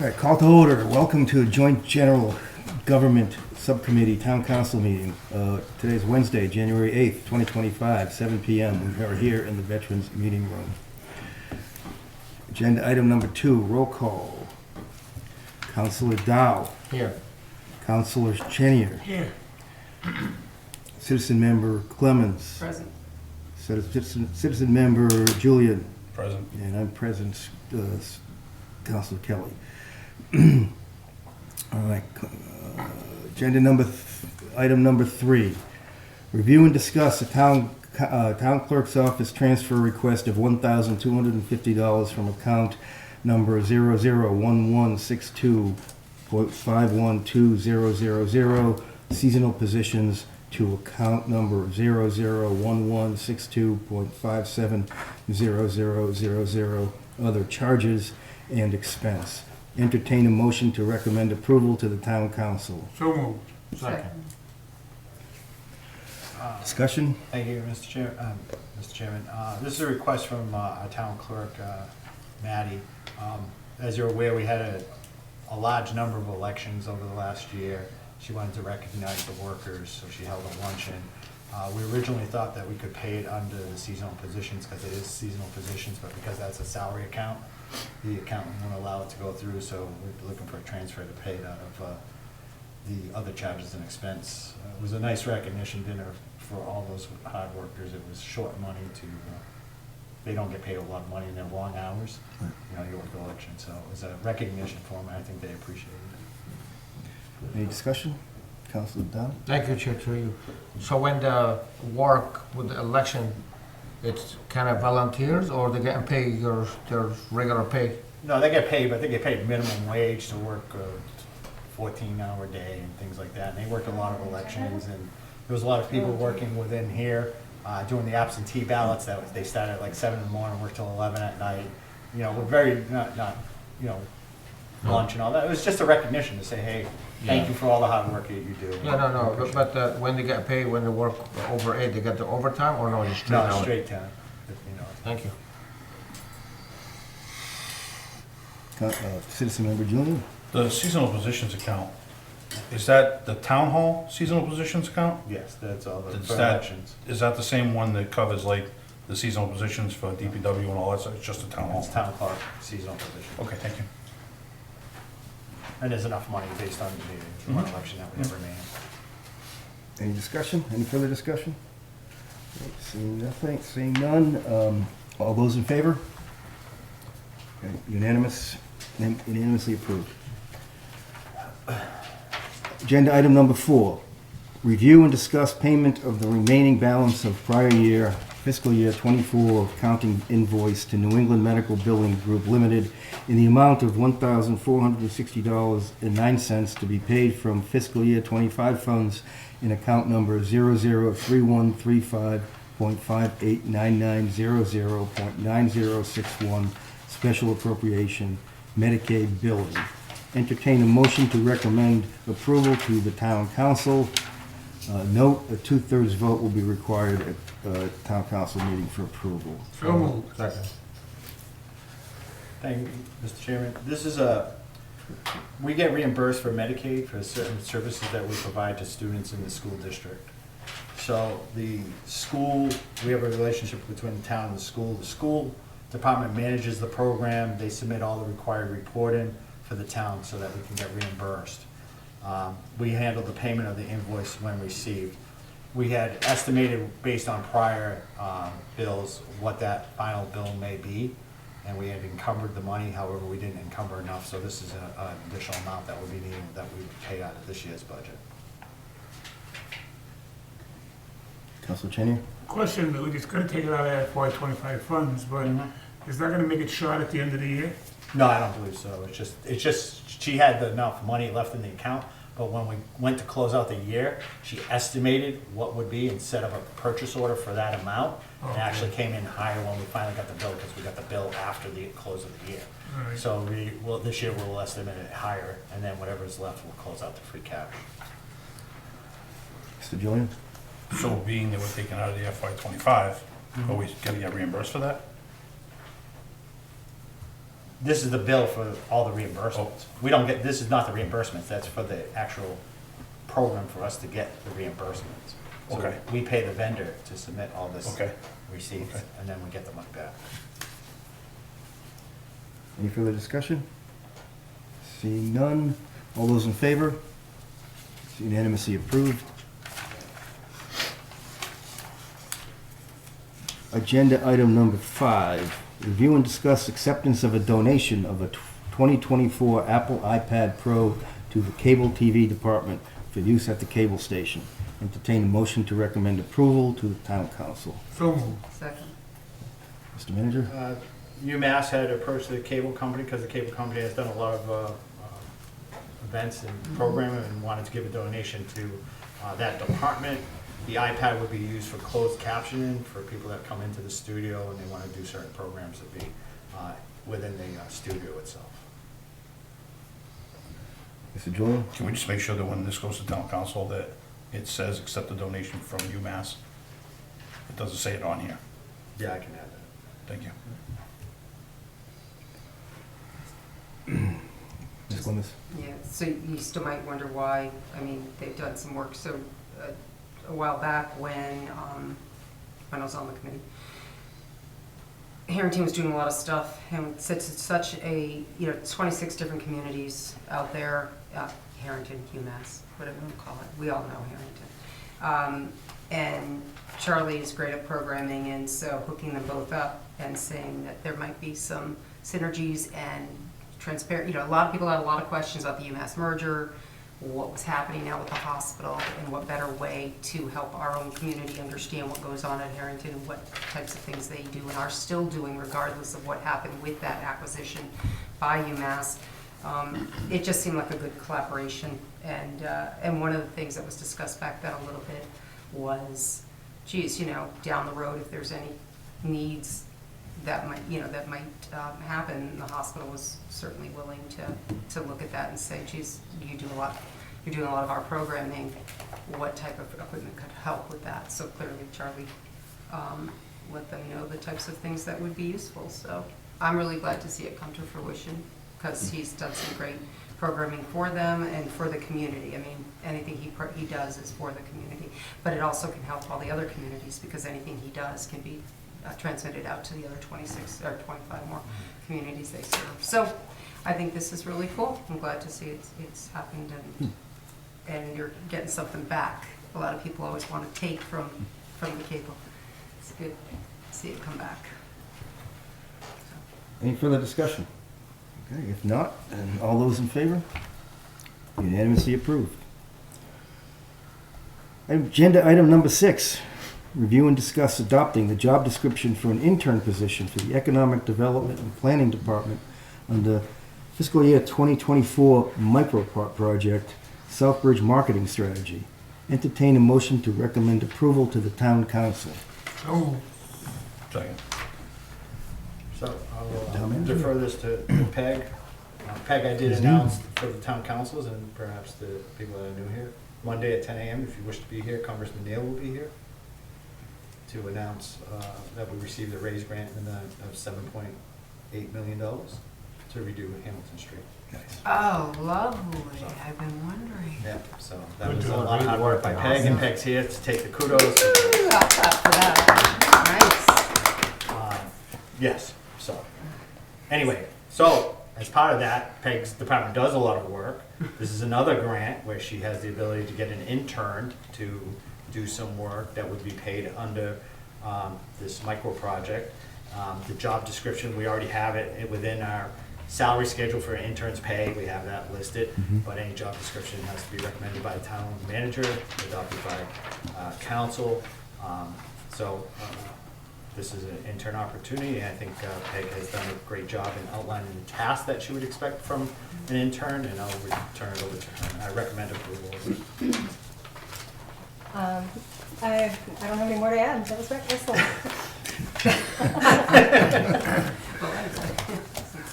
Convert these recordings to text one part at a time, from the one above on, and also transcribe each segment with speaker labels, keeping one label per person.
Speaker 1: All right, call to order. Welcome to a joint general government subcommittee town council meeting. Today's Wednesday, January 8th, 2025, 7 p.m. We are here in the Veterans Meeting Room. Agenda item number 2, roll call. Councilor Dow.
Speaker 2: Here.
Speaker 1: Councilor Chenier.
Speaker 2: Here.
Speaker 1: Citizen member Clemens.
Speaker 3: Present.
Speaker 1: Citizen member Julian.
Speaker 4: Present.
Speaker 1: And I'm present, Councilor Kelly. All right. Item number 3. Review and discuss a town clerk's office transfer request of $1,250 from account number 001162.512000 seasonal positions to account number 001162.570000 other charges and expense. Entertain a motion to recommend approval to the town council.
Speaker 2: So moved. Second.
Speaker 1: Discussion?
Speaker 5: Thank you, Mr. Chairman. This is a request from our town clerk, Maddie. As you're aware, we had a large number of elections over the last year. She wanted to recognize the workers, so she held a luncheon. We originally thought that we could pay it under the seasonal positions because it is seasonal positions, but because that's a salary account, the accountant won't allow it to go through, so we're looking for a transfer to pay it out of the other charges and expense. It was a nice recognition dinner for all those hard workers. It was short money to, they don't get paid a lot of money in their long hours. You know, you work the election, so it was a recognition for them, and I think they appreciated it.
Speaker 1: Any discussion? Councilor Dow?
Speaker 2: Thank you, Chair, to you. So when the work with the election, it's kind of volunteers or they getting paid their regular pay?
Speaker 5: No, they get paid, but they get paid minimum wage to work a 14-hour day and things like that. And they worked a lot of elections, and there was a lot of people working within here doing the absentee ballots. That they started at like 7 in the morning, worked till 11 at night. You know, we're very not you know, lunch and all that. It was just a recognition to say, hey, thank you for all the hard work that you do.
Speaker 2: Yeah, no, but when they get paid, when they work over 8, they get the overtime or no, just straight
Speaker 5: No,
Speaker 2: out?
Speaker 5: straight time. You know.
Speaker 2: Thank you.
Speaker 1: Citizen member Julian?
Speaker 4: The seasonal positions account, is that the town hall seasonal positions account?
Speaker 5: Yes, that's all the
Speaker 4: Is
Speaker 5: for
Speaker 4: that-
Speaker 5: elections.
Speaker 4: Is that the same one that covers like the seasonal positions for DPW and all that stuff? It's just the town hall?
Speaker 5: It's town clerk seasonal position.
Speaker 4: Okay, thank you.
Speaker 5: And there's enough money based on the one election that we never made.
Speaker 1: Any discussion? Any further discussion? Seeing nothing, seeing none. All those in favor? Okay, unanimously approved. Agenda item number 4. Review and discuss payment of the remaining balance of prior year, fiscal year 24 accounting invoice to New England Medical Billing Group Limited in the amount of $1,460.09 to be paid from fiscal year 25 funds in account number 003135.589900.9061 special appropriation Medicaid billing. Entertain a motion to recommend approval to the town council. Note, a 2/3 vote will be required at town council meeting for approval.
Speaker 2: So moved. Second.
Speaker 5: Thank you, Mr. Chairman. This is we get reimbursed for Medicaid for certain services that we provide to students in the school district. So the school, we have a relationship between the town and the school. The school department manages the program. They submit all the required reporting for the town so that we can get reimbursed. We handle the payment of the invoice when received. We had estimated based on prior bills what that final bill may be, and we had encumbered the money. However, we didn't encumber enough, so this is an additional amount that would be needed that we would pay out of this year's budget.
Speaker 1: Councilor Chenier?
Speaker 3: Question, we're just gonna take it out of FY25 funds, but is that gonna make it short at the end of the year?
Speaker 5: No, I don't believe so. It's just she had enough money left in the account, but when we went to close out the year, she estimated what would be and set up a purchase order for that amount. And it
Speaker 3: Okay.
Speaker 5: actually came in higher when we finally got the bill, because we got the bill after the close of the year.
Speaker 3: All right.
Speaker 5: So this year we'll estimate it higher, and then whatever's left, we'll close out the free cash.
Speaker 1: Mr. Julian?
Speaker 4: So being that we're taking out of the FY 25, are we gonna get reimbursed for that?
Speaker 5: this is the bill for all the reimbursements. We don't get, this is not the reimbursements, that's for the actual program for us to get the reimbursements. So
Speaker 4: Okay.
Speaker 5: we pay the vendor to submit all this
Speaker 4: Okay.
Speaker 5: receipts,
Speaker 4: Okay.
Speaker 5: and then we get the money back.
Speaker 1: Any further discussion? Seeing none, all those in favor? It's unanimously approved. Agenda item number 5, review and discuss acceptance of a donation of a 2024 Apple iPad Pro to the Cable TV Department for use at the cable station. Entertain a motion to recommend approval to the town council.
Speaker 2: So moved.
Speaker 6: Second.
Speaker 1: Mr. Manager?
Speaker 5: UMass had approached the cable company, because the cable company has done a lot of events and programming, and wanted to give a donation to that department. The iPad would be used for closed captioning for people that come into the studio and they want to do certain programs that be within the studio itself.
Speaker 1: Mr. Julian?
Speaker 4: Can we just make sure that when this goes to town council that it says accept the donation from UMass? It doesn't say it on here.
Speaker 5: Yeah, I can add that.
Speaker 4: Thank you.
Speaker 1: Ms. Gomez?
Speaker 6: Yeah, so you still might wonder why, I mean, they've done some work, so a while back when I was on the committee, Harrington was doing a lot of stuff, and since it's such a, 26 different communities out there, Harrington, UMass, whatever you call it, we all know Harrington. And Charlie is great at programming, and so hooking them both up and saying that there might be some synergies and transparent, a lot of people had a lot of questions about the UMass merger, what was happening now with the hospital, and what better way to help our own community understand what goes on at Harrington and what types of things they do and are still doing regardless of what happened with that acquisition by UMass. It just seemed like a good collaboration, and one of the things that was discussed back then a little bit was, geez, down the road, if there's any needs that might, happen, the hospital was certainly willing to look at that and say, geez, you're doing a lot of our programming, what type of equipment could help with that? So clearly Charlie let them know the types of things that would be useful. So I'm really glad to see it come to fruition, because he's done some great programming for them and for the community. I mean, anything he does is for the community, but it also can help all the other communities, because anything he does can be transmitted out to the other 26 or 25 more communities they serve. So I think this is really cool. I'm glad to see it's happened, and you're getting something back. A lot of people always want to take from the cable. It's good to see it come back.
Speaker 1: Any further discussion? Okay, if not, then all those in favor? Unanimously approved. Agenda item number 6, review and discuss adopting the job description for an intern position for the Economic Development and Planning Department under fiscal year 2024 micro project, Southbridge Marketing Strategy. Entertain a motion to recommend approval to the town council.
Speaker 2: So moved.
Speaker 4: Second.
Speaker 5: So
Speaker 1: Town
Speaker 5: I'll
Speaker 1: manager?
Speaker 5: defer this to Peg. Peg, I did
Speaker 1: His
Speaker 5: announce for the town councils and perhaps the people that are new here, Monday at 10 a.m. If you wish to be here, Congressman Neal will be here to announce that we received a raise grant in the of $7.8 million to redo Hamilton Street.
Speaker 6: Oh, lovely. I've been wondering.
Speaker 5: Yeah, so that
Speaker 2: Good
Speaker 5: was a
Speaker 2: job.
Speaker 5: lot of hard work by Peg, and Peg's here to take the kudos.
Speaker 6: Ooh, I'll clap for that. Nice.
Speaker 5: Yes, so, anyway, so, as part of that, Peg's department does a lot of work. This is another grant where she has the ability to get an intern to do some work that would be paid under this micro project. The job description, we already have it within our salary schedule for interns' pay, we have that listed, but any job description has to be recommended by the town manager, adopted by council. This is an intern opportunity, and I think Peg has done a great job in outlining the tasks that she would expect from an intern, and I'll turn it over to her. I recommend approval.
Speaker 7: I don't have any more to add. That was excellent.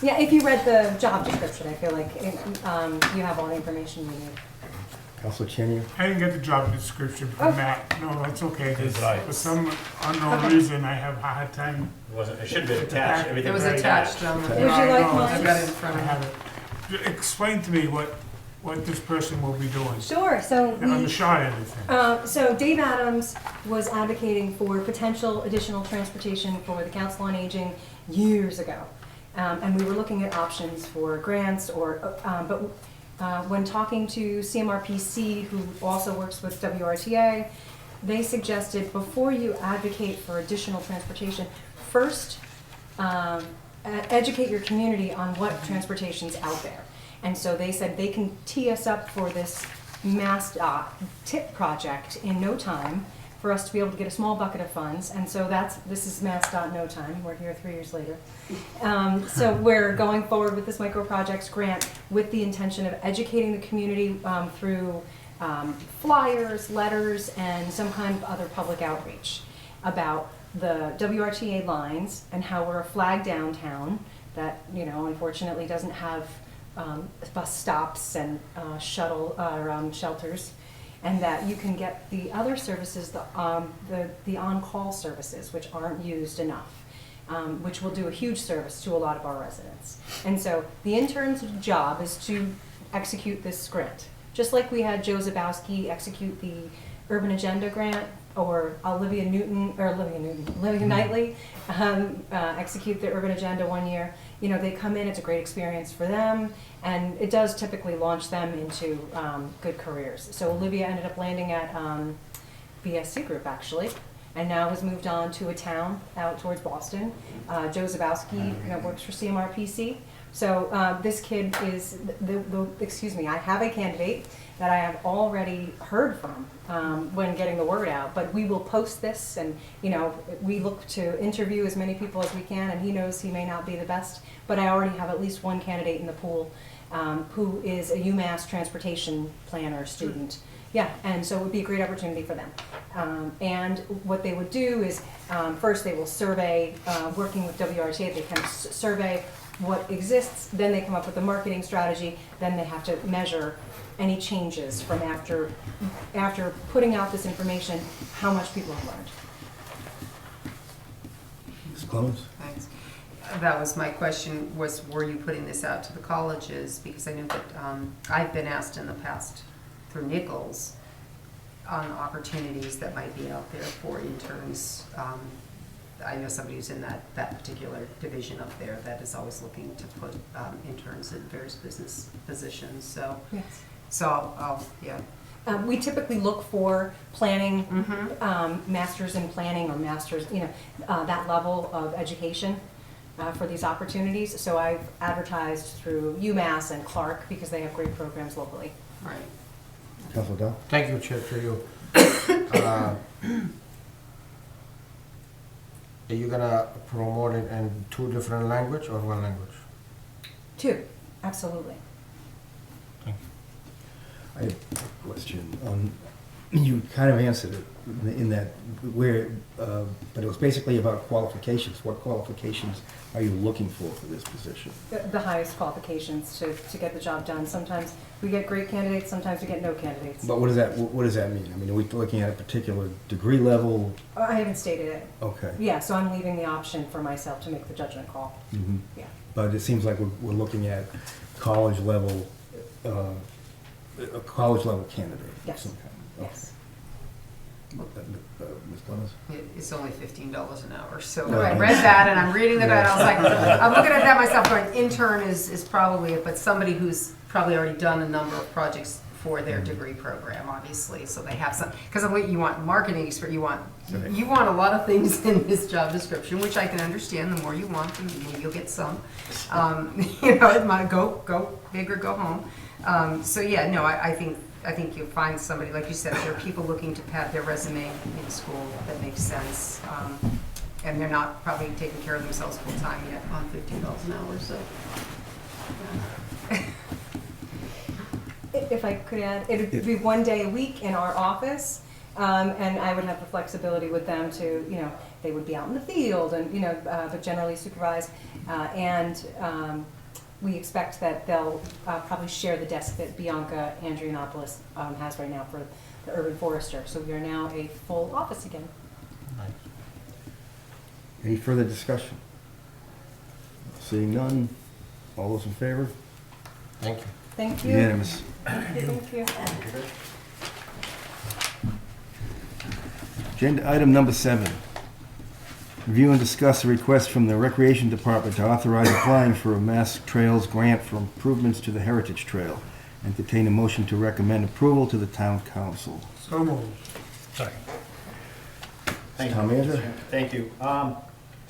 Speaker 7: Yeah, if you read the job description, I feel like you have all the information you need.
Speaker 1: Counselor Chenier?
Speaker 3: I didn't get the job description from Matt. No, that's okay.
Speaker 4: Neither did I.
Speaker 3: For some unknown reason, I have a hard time.
Speaker 5: It should be attached, everything
Speaker 6: It was
Speaker 5: was
Speaker 6: attached on the.
Speaker 7: Would you like
Speaker 3: No,
Speaker 7: mine?
Speaker 6: I've got it in front
Speaker 3: I
Speaker 6: of me.
Speaker 3: have it. Explain to me what this person will be doing
Speaker 7: Sure, so
Speaker 3: on the short end of things.
Speaker 7: So Dave Adams was advocating for potential additional transportation for the Council on Aging years ago. And we were looking at options for grants when talking to CMRPC, who also works with WRTA, they suggested before you advocate for additional transportation, first educate your community on what transportation's out there. And so they said they can tee us up for this MassDOT tip project in no time for us to be able to get a small bucket of funds. And so this is MassDOT no time. We're here 3 years later. So we're going forward with this micro projects grant with the intention of educating the community through flyers, letters, and some kind of other public outreach about the WRTA lines and how we're a flag downtown that, unfortunately doesn't have bus stops and shelters, and that you can get the other services, the on-call services, which aren't used enough, which will do a huge service to a lot of our residents. And so the intern's job is to execute this grant. Just like we had Joe Zabowski execute the Urban Agenda grant, or Olivia Knightley execute the Urban Agenda one year. They come in, it's a great experience for them, and it does typically launch them into good careers. So Olivia ended up landing at BSC Group, actually, and now has moved on to a town out towards Boston. Joe Zabowski works for CMRPC. So this kid is, I have a candidate that I have already heard from when getting the word out, but we will post this, and we look to interview as many people as we can, and he knows he may not be the best, but I already have at least one candidate in the pool who is a UMass transportation planner student. Yeah, and so it would be a great opportunity for them. And what they would do is, first they will survey, working with WRTA, they kind of survey what exists, then they come up with a marketing strategy, then they have to measure any changes from after putting out this information, how much people have learned.
Speaker 1: Ms. Clemens?
Speaker 6: Thanks. That was my question, were you putting this out to the colleges? Because I know that I've been asked in the past through Nichols on opportunities that might be out there for interns. I know somebody who's in that particular division up there that is always looking to put interns in various business positions, so.
Speaker 7: Yes.
Speaker 6: So I'll yeah.
Speaker 7: We typically look for planning, masters in planning or masters, that level of education for these opportunities. So I've advertised through UMass and Clark because they have great programs locally.
Speaker 6: Right.
Speaker 1: Counselor Dow?
Speaker 2: Thank you, Chair, to you. Are you gonna promote it in 2 different language or 1 language?
Speaker 7: 2, absolutely.
Speaker 1: I have a question. You kind of answered it in that but it was basically about qualifications. What qualifications are you looking for this position?
Speaker 7: The highest qualifications to get the job done. Sometimes we get great candidates, sometimes we get no candidates.
Speaker 1: But what does that mean? I mean, are we looking at a particular degree level?
Speaker 7: I haven't stated it.
Speaker 1: Okay.
Speaker 7: Yeah, so I'm leaving the option for myself to make the judgment call.
Speaker 1: Mm-hmm.
Speaker 7: Yeah.
Speaker 1: But it seems like we're looking at college level, a college level candidate of
Speaker 7: Yes.
Speaker 1: some kind.
Speaker 7: Yes.
Speaker 1: Ms. Clemens?
Speaker 6: It's only $15 an hour, so
Speaker 1: Right.
Speaker 6: I read that and I'm reading that, I was like, I'm looking at that myself going, intern is probably it, but somebody who's probably already done a number of projects for their degree program, obviously, so they have some, because you want marketing experience, you want a lot of things in this job description, which I can understand, the more you want, maybe you'll get some. It might go big or go home. So yeah, no, I think you'll find somebody, like you said, there are people looking to pad their resume in school that makes sense. And they're not probably taking care of themselves full-time yet on $15 an hour, so.
Speaker 7: If I could add, it would be 1 day a week in our office, and I would have the flexibility with them to, they would be out in the field and, but generally supervised. And we expect that they'll probably share the desk that Bianca Andrianopoulos has right now for the urban forester. So we are now a full office again.
Speaker 1: Any further discussion? Seeing none, all those in favor?
Speaker 2: Thank you.
Speaker 7: Thank you.
Speaker 1: Unanimous.
Speaker 7: Thank you.
Speaker 1: Agenda item number 7. Review and discuss a request from the Recreation Department to authorize applying for a Mass Trails grant for improvements to the Heritage Trail. Entertain a motion to recommend approval to the Town Council.
Speaker 3: So moved.
Speaker 4: Second.
Speaker 5: Thank
Speaker 1: Town
Speaker 5: you.
Speaker 1: manager?
Speaker 5: Thank you.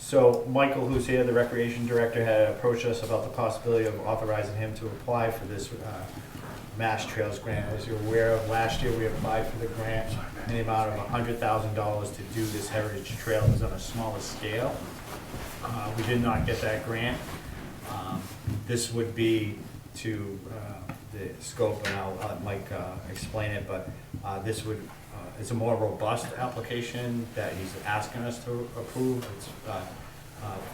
Speaker 5: So Michael, who's here, the recreation director, had approached us about the possibility of authorizing him to apply for this Mass Trails grant. As you're aware of, last year we applied for the grant in the amount of $100,000 to do this heritage trail. It was on a smaller scale. We did not get that grant. This would be to the scope, and I'll let Mike explain it, but this would, it's a more robust application that he's asking us to approve. It's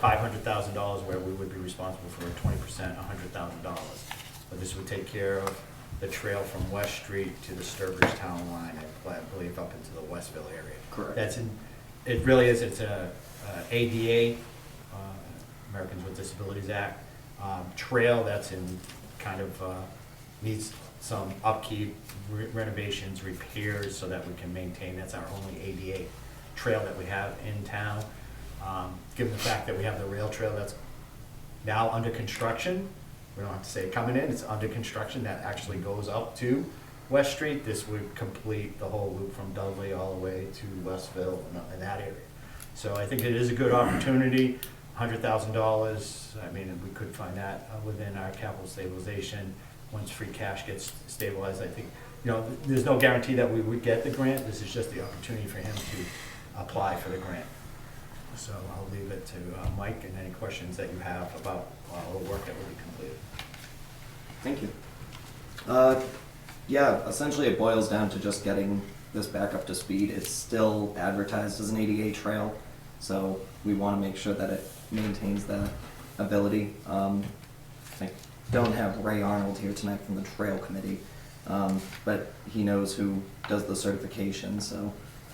Speaker 5: $500,000 where we would be responsible for 20%, $100,000. But this would take care of the trail from West Street to the Sturbridge Town line, I believe up into the Westville area.
Speaker 8: Correct.
Speaker 5: That's in, it really is, it's a ADA, Americans with Disabilities Act, trail that's in kind of, needs some upkeep, renovations, repairs, so that we can maintain, that's our only ADA trail that we have in town. Given the fact that we have the rail trail that's now under construction, we don't have to say coming in, it's under construction, that actually goes up to West Street. This would complete the whole loop from Dudley all the way to Westville in that area. So I think it is a good opportunity, $100,000, I mean, we could find that within our capital stabilization. Once free cash gets stabilized, I think, you know, there's no guarantee that we would get the grant. This is just the opportunity for him to apply for the grant. So I'll leave it to Mike and any questions that you have about the work that will be completed.
Speaker 8: Thank you. Yeah, essentially it boils down to just getting this back up to speed. It's still advertised as an ADA trail, so we want to make sure that it maintains that ability. I don't have Ray Arnold here tonight from the Trail Committee, but he knows who does the certification, so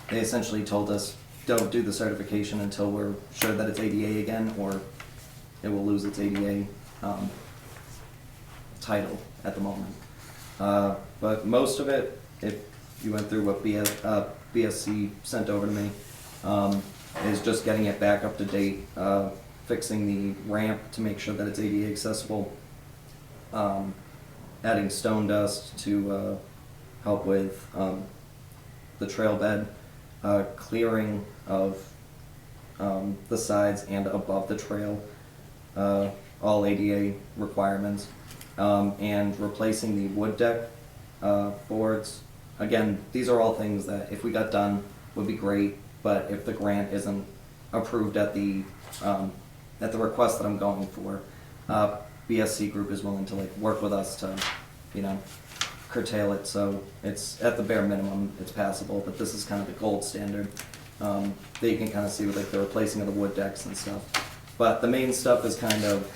Speaker 8: they essentially told us, don't do the certification until we're sure that it's ADA again, or it will lose its ADA title at the moment. But most of it, if you went through what BSC sent over to me, is just getting it back up to date, fixing the ramp to make sure that it's ADA accessible, adding stone dust to help with the trail bed, clearing of the sides and above the trail, all ADA requirements, and replacing the wood deck boards. Again, these are all things that if we got done would be great, but if the grant isn't approved at the request that I'm going for, BSC Group is willing to like work with us to, you know, curtail it, so it's at the bare minimum, it's passable, but this is kind of the gold standard that you can kind of see with like the replacing of the wood decks and stuff. But the main stuff is kind of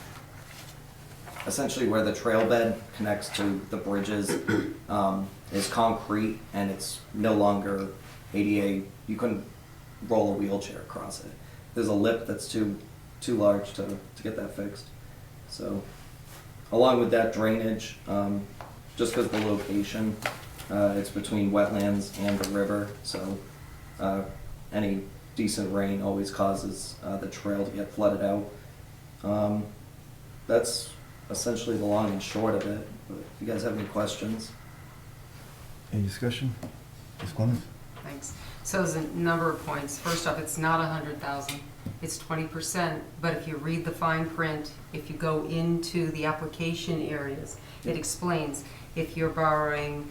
Speaker 8: essentially where the trail bed connects to the bridges is concrete, and it's no longer ADA. You couldn't roll a wheelchair across it. There's a lip that's too large to get that fixed. So along with that, drainage, just because the location, it's between wetlands and the river, so any decent rain always causes the trail to get flooded out. That's essentially the long and short of it, but if you guys have any questions.
Speaker 1: Any discussion? Ms. Clemens?
Speaker 6: Thanks. So there's a number of points. First off, it's not 100,000, it's 20%, but if you read the fine print, if you go into the application areas, it explains if you're borrowing,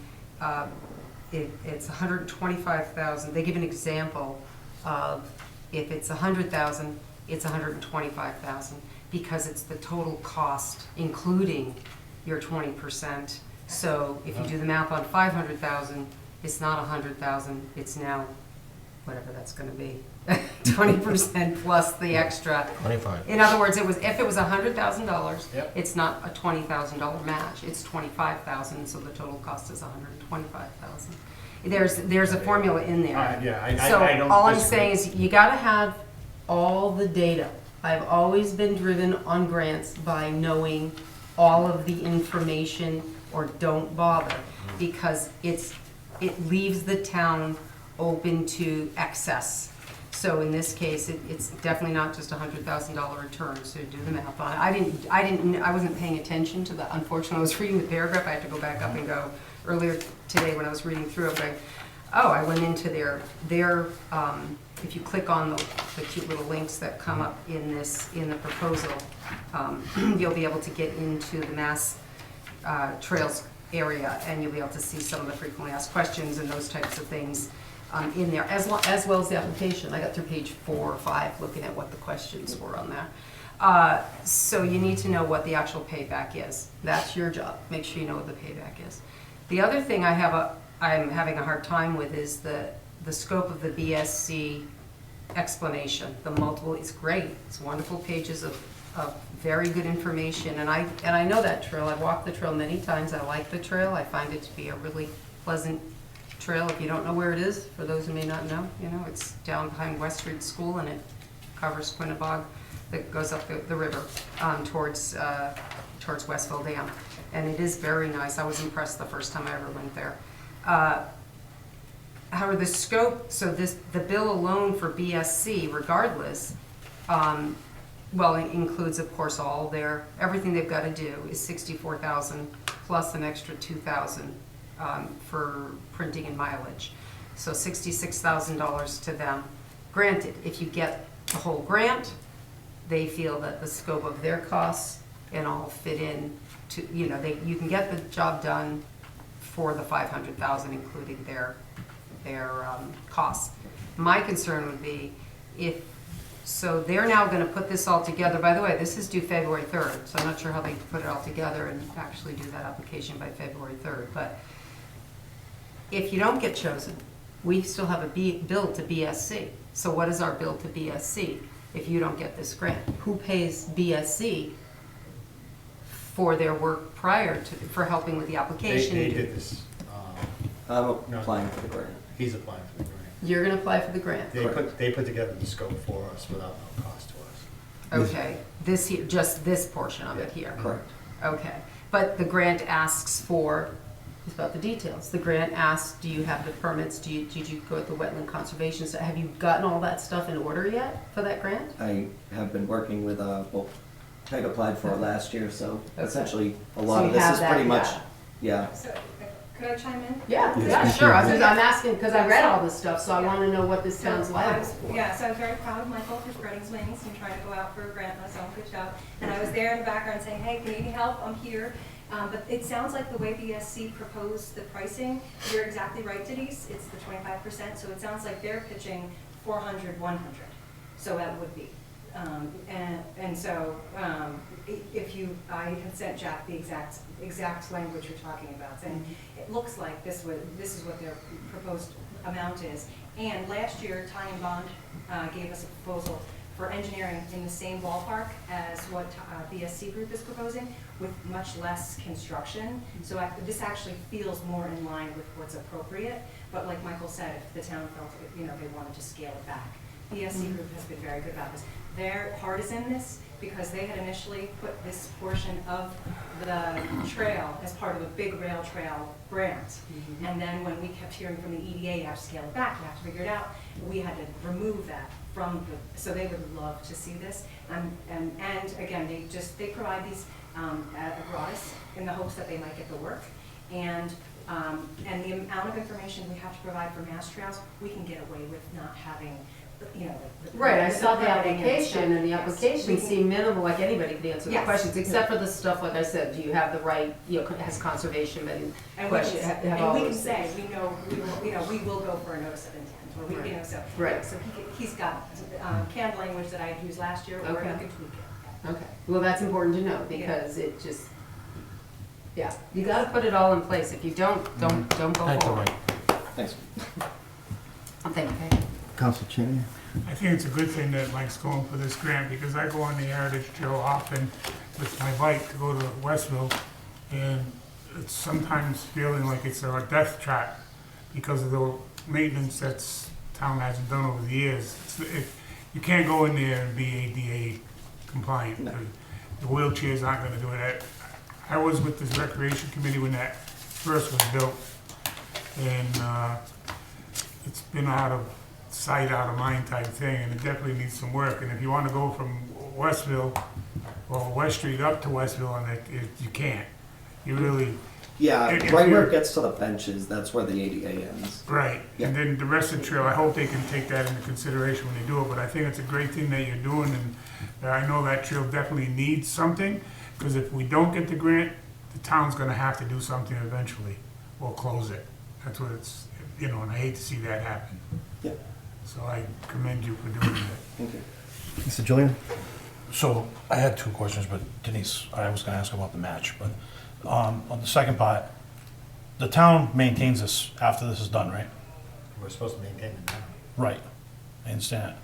Speaker 6: it's 125,000. They give an example of if it's 100,000, it's 125,000 because it's the total cost, including your 20%. So if you do the math on 500,000, it's not 100,000, it's now whatever that's gonna be, 20% plus the extra.
Speaker 2: 25.
Speaker 6: In other words, if it was $100,000,
Speaker 5: Yep.
Speaker 6: it's not a $20,000 match, it's $25,000, so the total cost is $125,000. There's a formula in there.
Speaker 5: Yeah, I
Speaker 6: So
Speaker 5: don't
Speaker 6: all I'm
Speaker 5: disagree.
Speaker 6: saying is you gotta have all the data. I've always been driven on grants by knowing all of the information, or don't bother, because it leaves the town open to excess. So in this case, it's definitely not just a $100,000 return, so do the math on it. I wasn't paying attention to the, unfortunately, I was reading the paragraph, I had to go back up and go, earlier today when I was reading through it, going, oh, I went into their, if you click on the cute little links that come up in the proposal, you'll be able to get into the Mass Trails area, and you'll be able to see some of the frequently asked questions and those types of things in there, as well as the application. I got through page 4 or 5 looking at what the questions were on there. So you need to know what the actual payback is. That's your job. Make sure you know what the payback is. The other thing I'm having a hard time with is the scope of the BSC explanation. The multiple, it's great. It's wonderful pages of very good information. And I know that trail. I've walked the trail many times. I like the trail. I find it to be a really pleasant trail. If you don't know where it is, for those who may not know, it's down behind West Street School, and it covers Quinnebog that goes up the river towards Westville Dam. And it is very nice. I was impressed the first time I ever went there. However, the scope, so the bill alone for BSC, regardless, it includes, of course, everything they've got to do is $64,000 plus an extra $2,000 for printing and mileage. So $66,000 to them. Granted, if you get the whole grant, they feel that the scope of their costs and all fit in to, you can get the job done for the $500,000, including their costs. My concern would be so they're now going to put this all together. By the way, this is due February 3rd, so I'm not sure how they put it all together and actually do that application by February 3rd. But if you don't get chosen, we still have a bill to BSC. So what is our bill to BSC if you don't get this grant? Who pays BSC for their work for helping with the application?
Speaker 5: They did this.
Speaker 8: I'm applying for the grant.
Speaker 5: He's applying for the grant.
Speaker 6: You're going to apply for the grant.
Speaker 5: They put together the scope for us without no cost to us.
Speaker 6: Okay, this here, just this portion of it here.
Speaker 8: Correct.
Speaker 6: Okay, but the grant asks for, it's about the details. The grant asks, do you have the permits? Did you go with the wetland conservation? So have you gotten all that stuff in order yet for that grant?
Speaker 8: I have been working with, I applied for it last year, so
Speaker 6: Okay.
Speaker 8: essentially a
Speaker 6: So
Speaker 8: lot
Speaker 6: you
Speaker 8: of this
Speaker 6: have
Speaker 8: is
Speaker 6: that,
Speaker 8: pretty much,
Speaker 6: yeah.
Speaker 8: yeah.
Speaker 7: So, could I chime in?
Speaker 6: Yeah,
Speaker 1: Yes,
Speaker 6: yeah,
Speaker 1: please
Speaker 6: sure.
Speaker 1: do.
Speaker 6: I'm asking because I read all this stuff, so I want to know what this sounds
Speaker 7: So
Speaker 6: liable for.
Speaker 7: I was very proud of Michael for spreading his wings and trying to go out for a grant myself, good job. And I was there in the background saying, hey, can you need help? I'm here. But it sounds like the way BSC proposed the pricing, you're exactly right, Denise, it's the 25%, so it sounds like they're pitching 400, 100. So that would be. I had sent Jack the exact language you're talking about, saying it looks like this is what their proposed amount is. And last year, Ty and Bond gave us a proposal for engineering in the same ballpark as what BSC Group is proposing, with much less construction. So this actually feels more in line with what's appropriate. But like Michael said, if the town felt they wanted to scale it back, BSC Group has been very good about this. Their heart is in this because they had initially put this portion of the trail as part of a big rail trail grant. And then when we kept hearing from the EDA, you have to scale it back, you have to figure it out, we had to remove that from so they would love to see this. And again, they provide these gratis in the hopes that they might get the work. And the amount of information we have to provide for Mass Trails, we can get away with not having,
Speaker 6: Right, I saw the
Speaker 7: permitting and
Speaker 6: application,
Speaker 7: stuff.
Speaker 6: and the
Speaker 7: Yes,
Speaker 6: application
Speaker 7: we can-
Speaker 6: seemed minimal, like anybody could answer the
Speaker 7: Yes.
Speaker 6: questions, except for the stuff, like I said, do you have the right, has conservation been
Speaker 7: And we
Speaker 6: questioned?
Speaker 7: can, say, we will go for a notice of intent, or we, so.
Speaker 6: Right.
Speaker 7: So he's got canned language that I had used last year, or
Speaker 6: Okay.
Speaker 7: he could tweak it.
Speaker 6: Okay, well, that's important to know, because it just, you gotta put it all in place. If you don't go
Speaker 2: Thank you,
Speaker 6: forward.
Speaker 2: Mike.
Speaker 8: Thanks.
Speaker 6: Thank you.
Speaker 1: Council Cheney?
Speaker 3: I think it's a good thing that Mike's going for this grant, because I go on the Heritage Trail often with my bike to go to Westville, and it's sometimes feeling like it's a death trap because of the maintenance that's town hasn't done over the years. You can't go in there and be ADA compliant.
Speaker 8: No.
Speaker 3: The wheelchairs aren't gonna do it. I was with this recreation committee when that first was built, and it's been out of sight, out of mind type thing, and it definitely needs some work. And if you want to go from Westville or West Street up to Westville, and you can't. You really,
Speaker 8: Yeah,
Speaker 3: If
Speaker 8: right where
Speaker 3: you're-
Speaker 8: it gets to the benches, that's where the ADA ends.
Speaker 3: right.
Speaker 8: Yeah.
Speaker 3: And then the rest of the trail, I hope they can take that into consideration when they do it. But I think it's a great thing that you're doing, and I know that trail definitely needs something, because if we don't get the grant, the town's going to have to do something eventually, or close it. That's what it's, and I hate to see that happen.
Speaker 8: Yeah.
Speaker 3: So I commend you for doing that.
Speaker 8: Thank you.
Speaker 1: Mr. Julian?
Speaker 4: So I had two questions, but Denise, I was gonna ask about the match, but on the second part, the town maintains this after this is done, right?
Speaker 5: We're supposed to maintain it now.
Speaker 4: Right, I understand.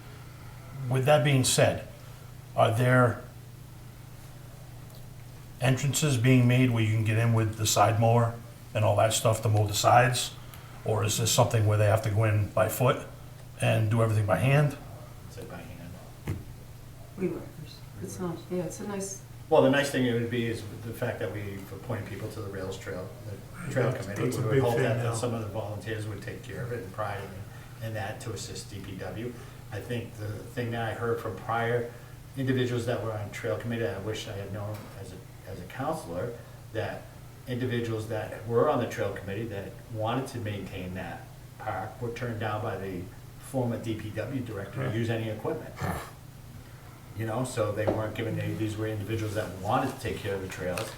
Speaker 4: With that being said, are there entrances being made where you can get in with the side mower and all that stuff to mow the sides? Or is this something where they have to go in by foot and do everything by hand?
Speaker 5: Say by hand.
Speaker 6: Weed whackers. It's not, yeah, it's a nice,
Speaker 5: Well, the nice thing it would be is the fact that we've appointed people to the Rails Trail, the Trail Committee.
Speaker 3: That's a
Speaker 5: We would
Speaker 3: big
Speaker 5: hope
Speaker 3: thing
Speaker 5: that
Speaker 3: now.
Speaker 5: some of the volunteers would take care of it and pride in that to assist DPW. I think the thing that I heard from prior individuals that were on Trail Committee, I wish I had known as a counselor, that individuals that were on the Trail Committee that wanted to maintain that park were turned down by the former DPW director to use any equipment. So they weren't given these were individuals that wanted to take care of the trails,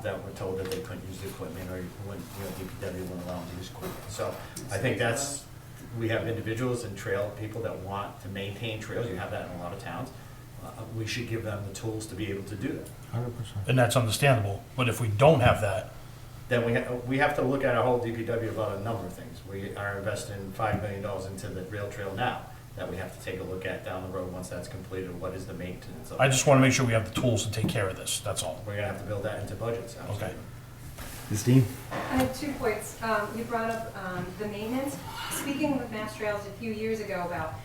Speaker 5: that were told that they couldn't use the equipment, or when, DPW wouldn't allow them to use equipment. So I think we have individuals and trail people that want to maintain trails, you have that in a lot of towns. We should give them the tools to be able to do that.
Speaker 2: 100%.
Speaker 4: And that's understandable, but if we don't have that,
Speaker 5: Then we have to look at our whole DPW about a number of things. We are investing $5 million into the rail trail now, that we have to take a look at down the road once that's completed. What is the maintenance of it?
Speaker 4: I just wanna make sure we have the tools to take care of this, that's all.
Speaker 5: We're gonna have to build that into budgets. absolutely.
Speaker 4: Okay.
Speaker 1: Ms. Dean?
Speaker 7: I have 2 points. You brought up the maintenance. Speaking with Mass Trails a few years ago about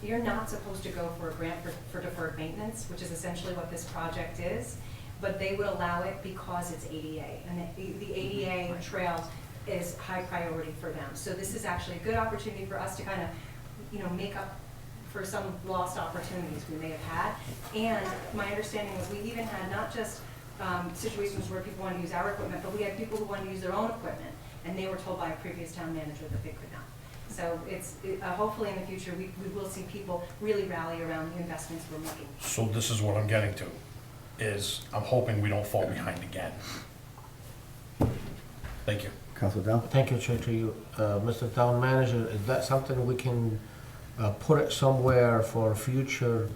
Speaker 7: you're not supposed to go for a grant for deferred maintenance, which is essentially what this project is, but they would allow it because it's ADA, and the ADA trail is high priority for them. So this is actually a good opportunity for us to kind of, make up for some lost opportunities we may have had. And my understanding was we even had not just situations where people want to use our equipment, but we had people who want to use their own equipment, and they were told by a previous town manager that they could not. So hopefully in the future, we will see people really rally around the investments we're making.
Speaker 4: So this is what I'm getting to, is I'm hoping we don't fall behind again. Thank you.
Speaker 1: Council Dow?
Speaker 2: Thank you, Chair, to you. Mr. Town Manager, is that something we can put it somewhere for future?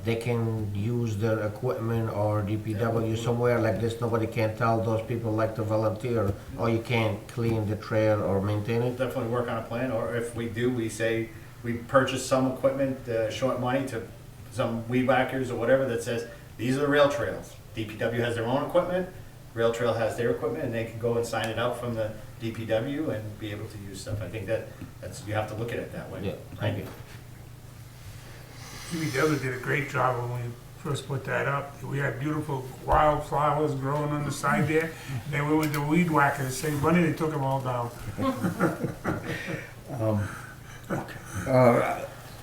Speaker 2: They can use their equipment, or DPW somewhere like this, nobody can tell those people like to volunteer, or you can't clean the trail or maintain
Speaker 5: We'll
Speaker 2: it?
Speaker 5: definitely work on a plan, or if we do, we say, we purchase some equipment, short money to some weed whackers or whatever that says, these are the rail trails. DPW has their own equipment, Rail Trail has their equipment, and they can go and sign it out from the DPW and be able to use stuff. I think that's, you have to look at it that way.
Speaker 2: Yeah, thank you.
Speaker 3: DPW did a great job when we first put that up. We had beautiful wildflowers growing on the side there. Then we went to weed whackers, save money, they took them all down.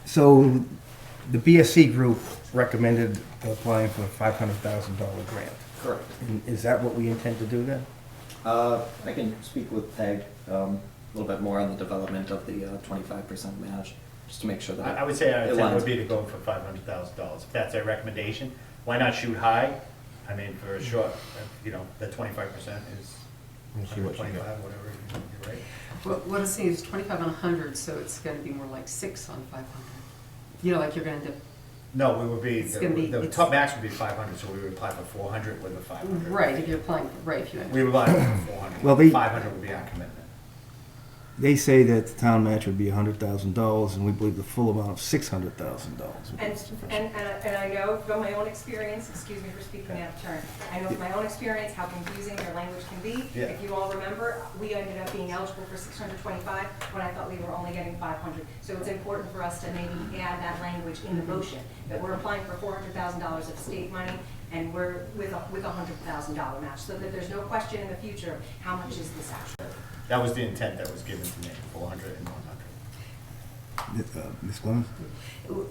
Speaker 1: So the BSC group recommended applying for a $500,000 grant.
Speaker 8: Correct.
Speaker 1: And is that what we intend to do then?
Speaker 8: I can speak with Peg a little bit more on the development of the 25% match, just to make sure that
Speaker 5: I would say our
Speaker 8: it
Speaker 5: intent would
Speaker 8: aligns.
Speaker 5: be to go for $500,000. If that's their recommendation, why not shoot high? I mean, for a short, the 25% is
Speaker 2: Let's see what you
Speaker 5: 125,
Speaker 2: got.
Speaker 5: whatever, you're right.
Speaker 6: well, what I'm saying is 25 on 100, so it's gonna be more like 6 on 500. Like you're gonna end up,
Speaker 5: No, we would be,
Speaker 6: It's gonna be-
Speaker 5: the
Speaker 6: it's-
Speaker 5: top max would be 500, so we would apply for 400 with a 500.
Speaker 6: right, if you're applying, right, if you end
Speaker 5: We would apply for 400.
Speaker 1: Well,
Speaker 5: 500 would be our commitment.
Speaker 1: they say that the town match would be $100,000, and we believe the full amount of $600,000.
Speaker 7: And I know from my own experience, excuse me for speaking out of turn, I know from my own experience how confusing their language can be.
Speaker 5: Yeah.
Speaker 7: If you all remember, we ended up being eligible for 625 when I thought we were only getting 500. So it's important for us to maybe add that language in the motion, that we're applying for $400,000 of state money, and we're with a $100,000 match, so that there's no question in the future, how much is this actually?
Speaker 5: That was the intent that was given to me, 400 and 100.
Speaker 1: Ms. Clemens?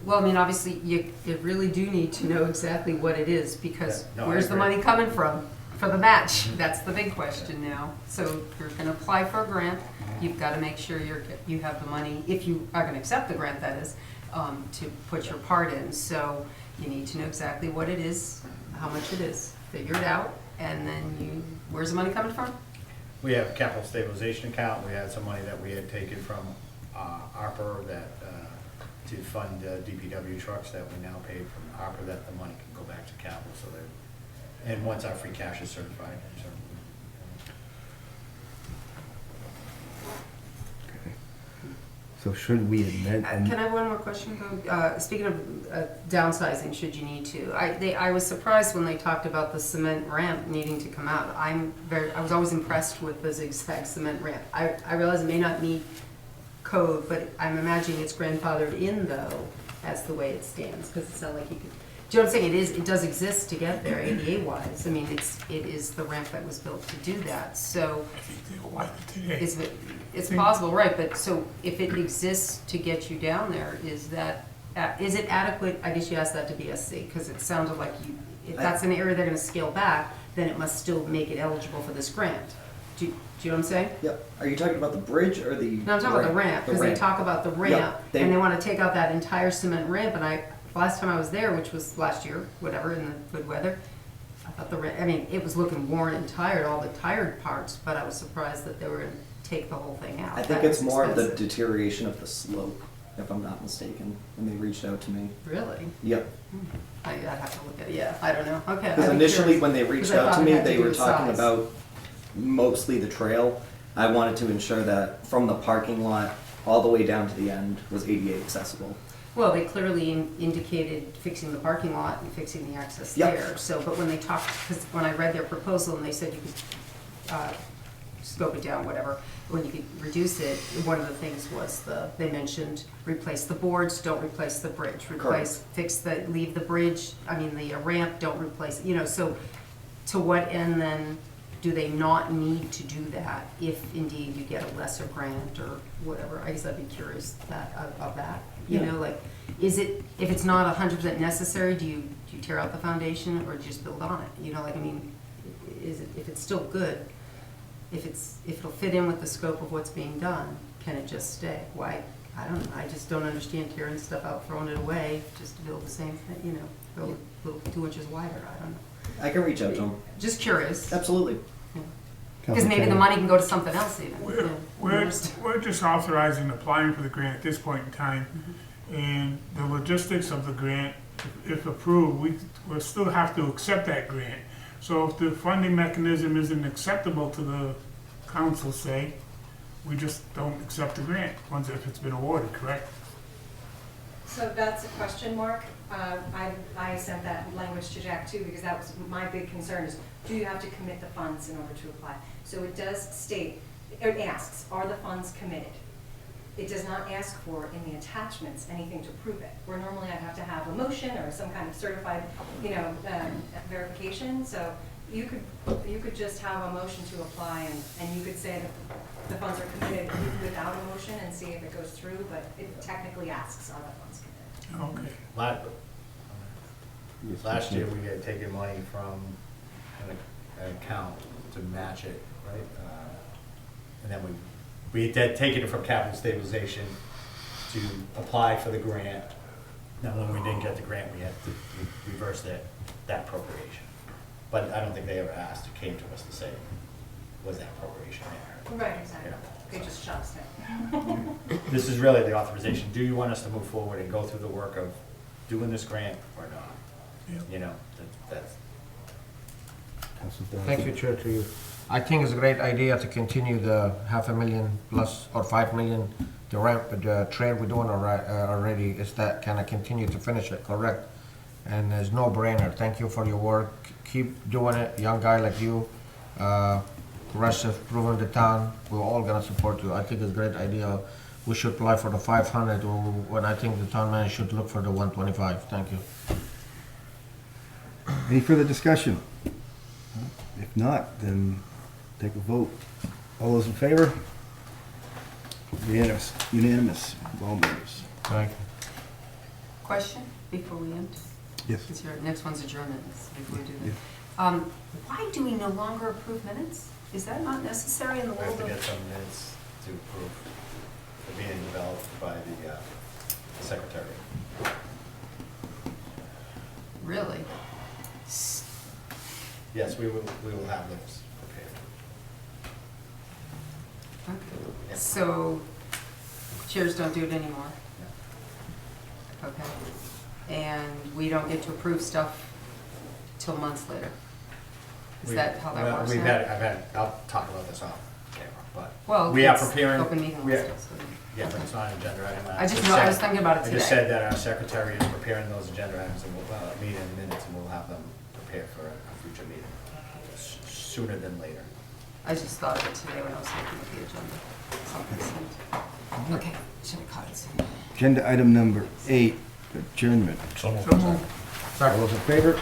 Speaker 6: Well, I mean, obviously, you really do need to know exactly what it is, because
Speaker 5: Yeah, no, I
Speaker 6: where's the
Speaker 5: agree.
Speaker 6: money coming from for the match? That's the big question now. So if you're gonna apply for a grant, you've gotta make sure you have the money, if you are gonna accept the grant, that is, to put your part in. So you need to know exactly what it is, how much it is, figure it out, and then where's the money coming from?
Speaker 5: We have a capital stabilization account. We had some money that we had taken from ARPA that, to fund DPW trucks that we now paid from ARPA, that the money can go back to capital, so that, and once our free cash is certified. So,
Speaker 1: So should we amend?
Speaker 6: Can I have one more question, though? Speaking of downsizing, should you need to, I was surprised when they talked about the cement ramp needing to come out. I was always impressed with the zigzag cement ramp. I realize it may not meet code, but I'm imagining it's grandfathered in, though, as the way it stands, because it's not like you could, do you know what I'm saying? It does exist to get there, ADA-wise. I mean, it is the ramp that was built to do that, so.
Speaker 3: I think they'll wipe it today.
Speaker 6: It's possible, right, but so if it exists to get you down there, is it adequate? I guess you asked that to BSC, because it sounded like if that's an area they're gonna scale back, then it must still make it eligible for this grant. Do you know what I'm saying?
Speaker 8: Yep. Are you talking about the bridge or the?
Speaker 6: No, I'm talking about the ramp, because they talk about the ramp,
Speaker 8: they-
Speaker 6: and they wanna take out that entire cement ramp, and last time I was there, which was last year, whatever, in the good weather, I thought I mean, it was looking worn and tired, all the tired parts, but I was surprised that they were gonna take the whole thing out.
Speaker 8: I think
Speaker 6: That
Speaker 8: it's
Speaker 6: was
Speaker 8: more of the
Speaker 6: expensive.
Speaker 8: deterioration of the slope, if I'm not mistaken, when they reached out to me.
Speaker 6: Really?
Speaker 8: Yep.
Speaker 6: I'd have to look at it, yeah, I don't know, okay.
Speaker 8: Because
Speaker 6: I'd be
Speaker 8: initially,
Speaker 6: curious,
Speaker 8: when they
Speaker 6: 'cause
Speaker 8: reached
Speaker 6: I
Speaker 8: out
Speaker 6: thought
Speaker 8: to
Speaker 6: it
Speaker 8: me,
Speaker 6: had
Speaker 8: they
Speaker 6: do
Speaker 8: were
Speaker 6: with
Speaker 8: talking
Speaker 6: size.
Speaker 8: about mostly the trail. I wanted to ensure that from the parking lot all the way down to the end was ADA accessible.
Speaker 6: Well, they clearly indicated fixing the parking lot and fixing the access
Speaker 8: Yep.
Speaker 6: there, so, but when they talked, because when I read their proposal and they said you could scope it down, whatever, when you could reduce it, one of the things was they mentioned replace the boards, don't replace the bridge, leave the bridge, the ramp, don't replace, so to what end then do they not need to do that if indeed you get a lesser grant or whatever? I guess I'd be curious of that, like, if it's not 100% necessary, do you tear out the foundation or do you just build on it? If it's still good, if it'll fit in with the scope of what's being done, can it just stay? Why? I don't know. I just don't understand tearing stuff out, throwing it away just to build the same thing, build a little 2 inches wider. I don't know.
Speaker 8: I can reach out to them.
Speaker 6: Just curious.
Speaker 8: Absolutely.
Speaker 6: Because maybe the money can go to something else even.
Speaker 3: We're just authorizing applying for the grant at this point in time. And the logistics of the grant, if approved, we'll still have to accept that grant. So if the funding mechanism isn't acceptable to the council, say, we just don't accept the grant, once if it's been awarded, correct?
Speaker 7: So that's a question mark. I sent that language to Jack too, because that was my big concern is, do you have to commit the funds in order to apply? So it does state, it asks, are the funds committed? It does not ask for in the attachments anything to prove it. Where normally I'd have to have a motion or some kind of certified, verification. So you could just have a motion to apply and you could say that the funds are committed without a motion and see if it goes through, but it technically asks, are the funds committed?
Speaker 3: Okay.
Speaker 5: Last year, we had taken money from an account to match it, right? And then we had taken it from capital stabilization to apply for the grant. Now, when we didn't get the grant, we had to reverse that appropriation. But I don't think they ever asked, it came to us to say, was that appropriation there?
Speaker 7: Right, exactly. They just shut us down.
Speaker 5: This is really the authorization. Do you want us to move forward and go through the work of doing this grant or not?
Speaker 3: Yep.
Speaker 5: That's.
Speaker 1: Councilor Dodd.
Speaker 2: Thank you, Chair, to you. I think it's a great idea to continue the 500,000 plus or 5 million, the ramp, the trail we're doing already, is that kind of continue to finish it, correct? And it's no brainer. Thank you for your work. Keep doing it, young guy like you. Progressive, proving the town, we're all gonna support you. I think it's a great idea. We should apply for the 500, or when I think the town manager should look for the 125. Thank you.
Speaker 1: Any further discussion? If not, then take a vote. All those in favor? Unanimous, all members.
Speaker 2: Thank you.
Speaker 6: Question before we end?
Speaker 1: Yes.
Speaker 6: Because your next one's adjournments, before we do
Speaker 1: Yeah.
Speaker 6: that. Why do we no longer approve minutes? Is that not necessary in the
Speaker 5: We have
Speaker 6: world
Speaker 5: to get
Speaker 6: of?
Speaker 5: some minutes to approve. They're being developed by the secretary.
Speaker 6: Really?
Speaker 5: Yes, we will have those prepared.
Speaker 6: Okay.
Speaker 5: Yeah.
Speaker 6: So chairs don't do it anymore? Okay. And we don't get to approve stuff till months later? Is that how that
Speaker 5: Well,
Speaker 6: works
Speaker 5: I've
Speaker 6: now?
Speaker 5: had, I'll talk about this off camera, but
Speaker 6: Well,
Speaker 5: we are
Speaker 6: it's
Speaker 5: preparing.
Speaker 6: open meeting
Speaker 5: we
Speaker 6: law
Speaker 5: are-
Speaker 6: still, so-
Speaker 5: Yeah, but it's not an agenda item.
Speaker 6: I just know, I was thinking about it
Speaker 5: I just
Speaker 6: today.
Speaker 5: said that our secretary is preparing those agenda items and we'll meet in minutes and we'll have them prepared for a future meeting, sooner than later.
Speaker 6: I just thought of it today when I was looking at the agenda. Something seemed, okay, should have caught it sooner.
Speaker 1: Agenda item number 8, adjournment.
Speaker 4: So moved.
Speaker 3: So moved.
Speaker 1: All those in favor?